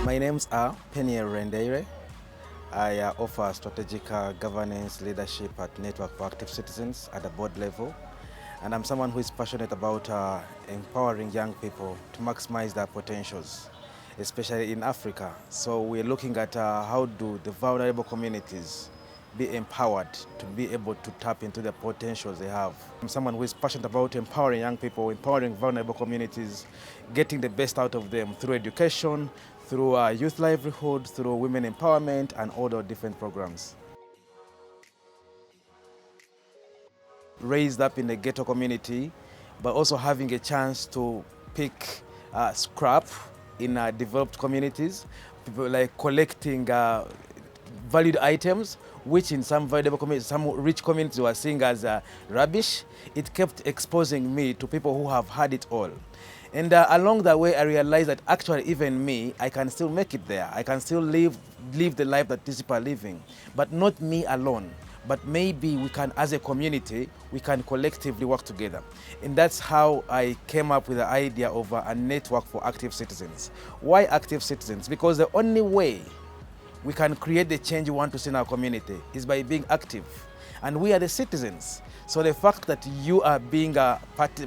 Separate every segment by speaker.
Speaker 1: My names are Peniel Rendeire. I offer strategic governance leadership at Network for Active Citizens at the board level. And I'm someone who is passionate about empowering young people to maximize their potentials, especially in Africa. So we're looking at how do the vulnerable communities be empowered to be able to tap into the potentials they have. I'm someone who is passionate about empowering young people, empowering vulnerable communities, getting the best out of them through education, through youth livelihood, through women empowerment, and all the different programs. Raised up in the ghetto community, but also having a chance to pick scrap in developed communities, people like collecting valued items, which in some valuable communities, some rich communities were seeing as rubbish. It kept exposing me to people who have had it all. And along the way, I realized that actually even me, I can still make it there. I can still live the life that these people are living, but not me alone. But maybe we can, as a community, we can collectively work together. And that's how I came up with the idea of a network for active citizens. Why active citizens? Because the only way we can create the change we want to see in our community is by being active. And we are the citizens. So the fact that you are being a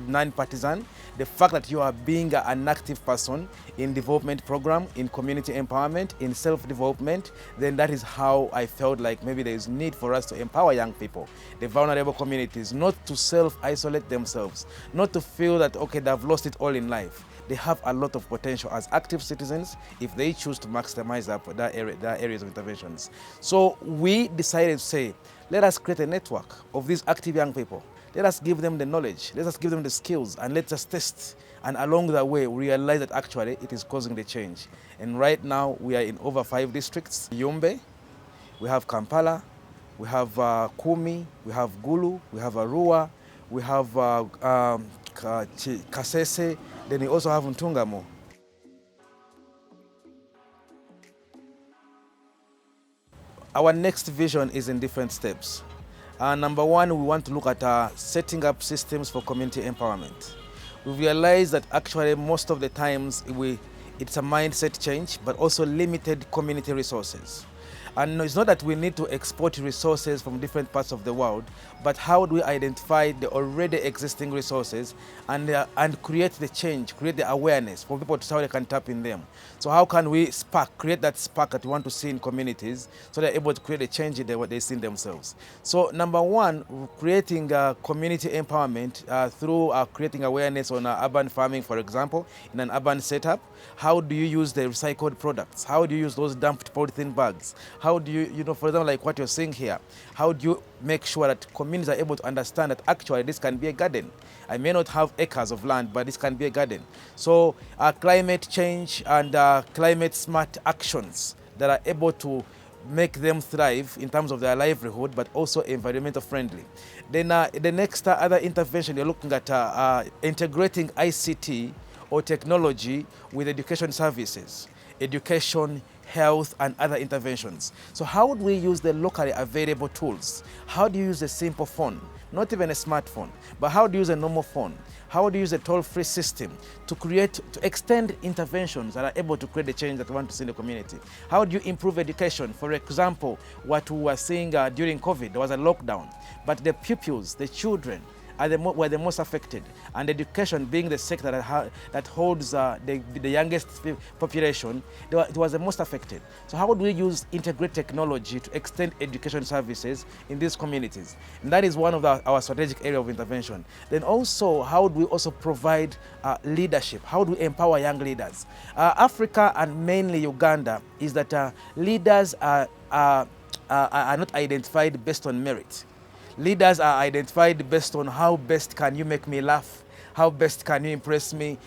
Speaker 1: non-partisan, the fact that you are being an active person in development program, in community empowerment, in self-development, then that is how I felt like maybe there is need for us to empower young people, the vulnerable communities, not to self-isolate themselves, not to feel that, okay, they've lost it all in life. They have a lot of potential as active citizens if they choose to maximize that areas of interventions. So we decided to say, let us create a network of these active young people. Let us give them the knowledge, let us give them the skills, and let us test. And along the way, we realize that actually it is causing the change. And right now, we are in over 5 districts. Yumbe, we have Kampala, we have Kumi, we have Gulu, we have Arua, we have Kasese, then we also have Ntungamo. Our next vision is in different steps. Number one, we want to look at setting up systems for community empowerment. We realize that actually most of the times it's a mindset change, but also limited community resources. And it's not that we need to export resources from different parts of the world, but how do we identify the already existing resources and create the change, create the awareness for people to see how they can tap in them. So how can we create that spark that we want to see in communities so they're able to create a change in what they see in themselves. So number one, creating community empowerment through creating awareness on urban farming, for example, in an urban setup. How do you use the recycled products? How do you use those dumped polythene bags? How do you, for example, like what you're seeing here, how do you make sure that communities are able to understand that actually this can be a garden? I may not have acres of land, but this can be a garden. So climate change and climate smart actions that are able to make them thrive in terms of their livelihood, but also environmental friendly. Then the next other intervention, you're looking at integrating ICT or technology with education services, education, health, and other interventions. So how would we use the locally available tools? How do you use a simple phone? Not even a smartphone, but how do you use a normal phone? How do you use a toll-free system to extend interventions that are able to create the change that we want to see in the community? How do you improve education? For example, what we were seeing during COVID, there was a lockdown, but the pupils, the children, were the most affected, and education being the sector that holds the youngest population, it was the most affected. So how would we use integrated technology to extend education services in these communities? And that is one of our strategic area of intervention. Then also, how would we also provide leadership? How do we empower young leaders? Africa and mainly Uganda is that leaders are not identified based on merit. Leaders are identified based on how best can you make me laugh, how best can you impress me,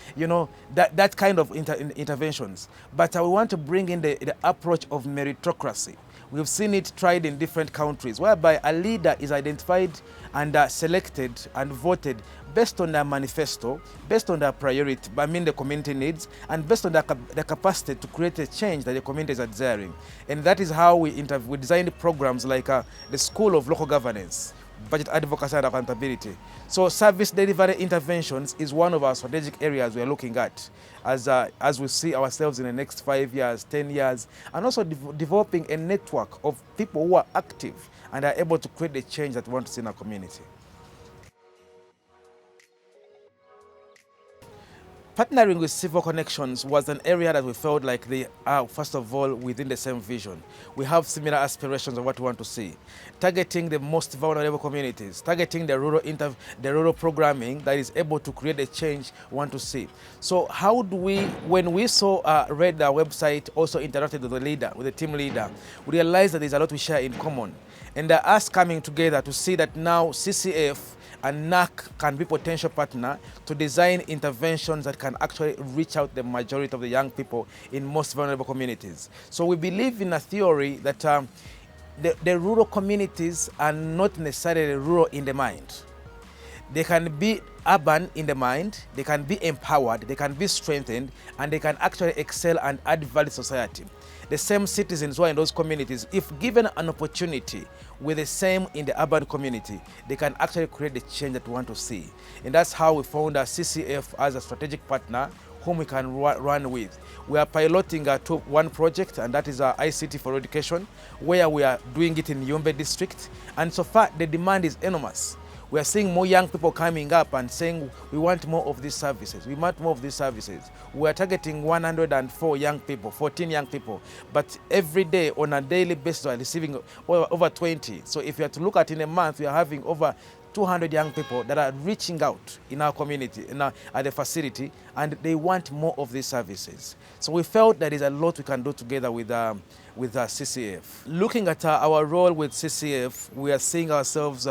Speaker 1: that kind of interventions. But we want to bring in the approach of meritocracy. We've seen it tried in different countries, whereby a leader is identified and selected and voted based on their manifesto, based on their priority, the community needs, and based on their capacity to create a change that the communities are desiring. And that is how we designed programs like the School of Local Governance, budget advocacy and accountability. So service delivery interventions is one of our strategic areas we are looking at as we see ourselves in the next 5 years, 10 years, and also developing a network of people who are active and are able to create the change that we want to see in our community. Partnering with Civil Connections was an area that we felt like they are, first of all, within the same vision. We have similar aspirations of what we want to see. Targeting the most vulnerable communities, targeting the rural programming that is able to create the change we want to see. So how do we, when we read our website, also interacted with the leader, with the team leader, we realized that there's a lot we share in common. And us coming together to see that now CCF and NAC can be potential partner to design interventions that can actually reach out the majority of the young people in most vulnerable communities. So we believe in a theory that the rural communities are not necessarily rural in the mind. They can be urban in the mind, they can be empowered, they can be strengthened, and they can actually excel and add value to society. The same citizens who are in those communities, if given an opportunity with the same in the urban community, they can actually create the change that we want to see. And that's how we found our CCF as a strategic partner whom we can run with. We are piloting one project, and that is our ICT for education, where we are doing it in Yumbe district. And so far, the demand is enormous. We are seeing more young people coming up and saying, we want more of these services. We want more of these services. We are targeting 104 young people, 14 young people. But every day, on a daily basis, we are receiving over 20. So if you have to look at in a month, we are having over 200 young people that are reaching out in our community, at the facility, and they want more of these services. So we felt there is a lot we can do together with CCF. Looking at our role with CCF, we are seeing ourselves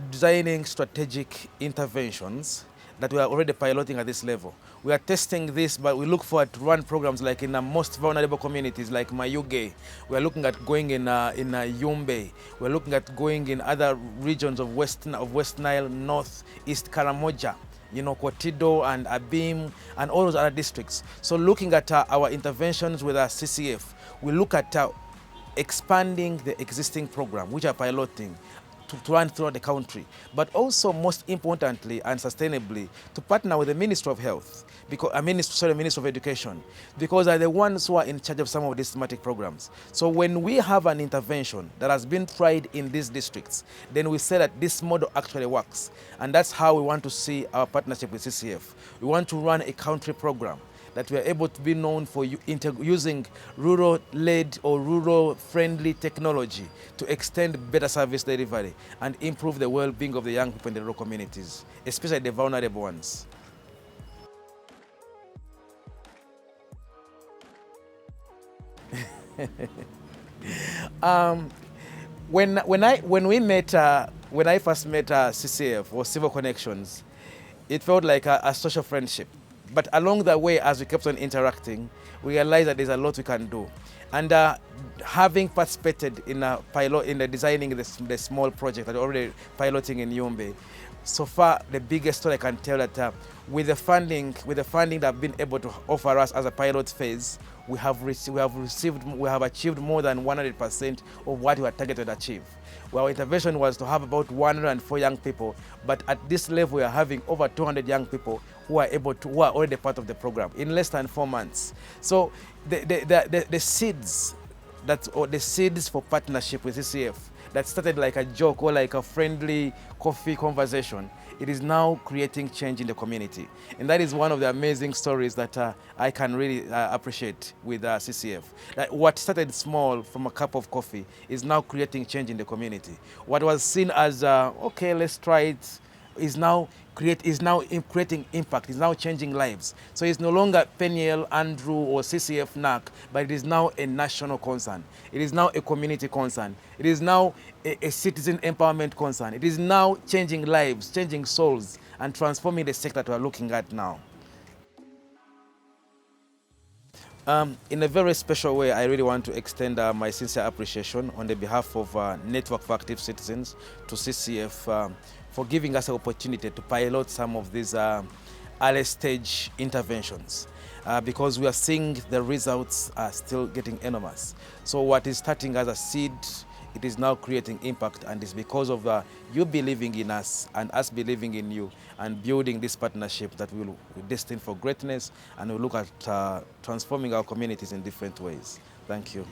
Speaker 1: designing strategic interventions that we are already piloting at this level. We are testing this, but we look forward to run programs like in the most vulnerable communities like Mayuge. We are looking at going in Yumbe. We are looking at going in other regions of West Nile, North, East Karamoja, Kotido and Abim and all those other districts. So looking at our interventions with our CCF, we look at expanding the existing program, which are piloting, to run throughout the country, but also most importantly and sustainably to partner with the Ministry of Health, Ministry of Education, because they're the ones who are in charge of some of these thematic programs. So when we have an intervention that has been tried in these districts, then we say that this model actually works. And that's how we want to see our partnership with CCF. We want to run a country program that we are able to be known for using rural-led or rural-friendly technology to extend better service delivery and improve the well-being of the young people in the rural communities, especially the vulnerable ones. When I first met CCF or Civil Connections, it felt like a social friendship. But along the way, as we kept on interacting, we realized that there's a lot we can do. And having participated in the designing the small project that we're already piloting in Yumbe, so far the biggest story I can tell that with the funding that have been able to offer us as a pilot phase, we have achieved more than 100% of what we were targeted to achieve. Well, our intervention was to have about 104 young people, but at this level we are having over 200 young people who are already part of the program in less than 4 months. So the seeds for partnership with CCF that started like a joke or like a friendly coffee conversation, it is now creating change in the community. And that is one of the amazing stories that I can really appreciate with CCF. That what started small from a cup of coffee is now creating change in the community. What was seen as, okay, let's try it, is now creating impact, is now changing lives. So it's no longer Peniel, Andrew, or CCF NAC, but it is now a national concern. It is now a community concern. It is now a citizen empowerment concern. It is now changing lives, changing souls, and transforming the sector that we are looking at now. In a very special way, I really want to extend my sincere appreciation on the behalf of Network for Active Citizens to CCF for giving us an opportunity to pilot some of these early stage interventions because we are seeing the results are still getting enormous. So what is starting as a seed it is now creating impact, and it's because of you believing in us and us believing in you and building this partnership that we're destined for greatness, and we'll look at transforming our communities in different ways. Thank you.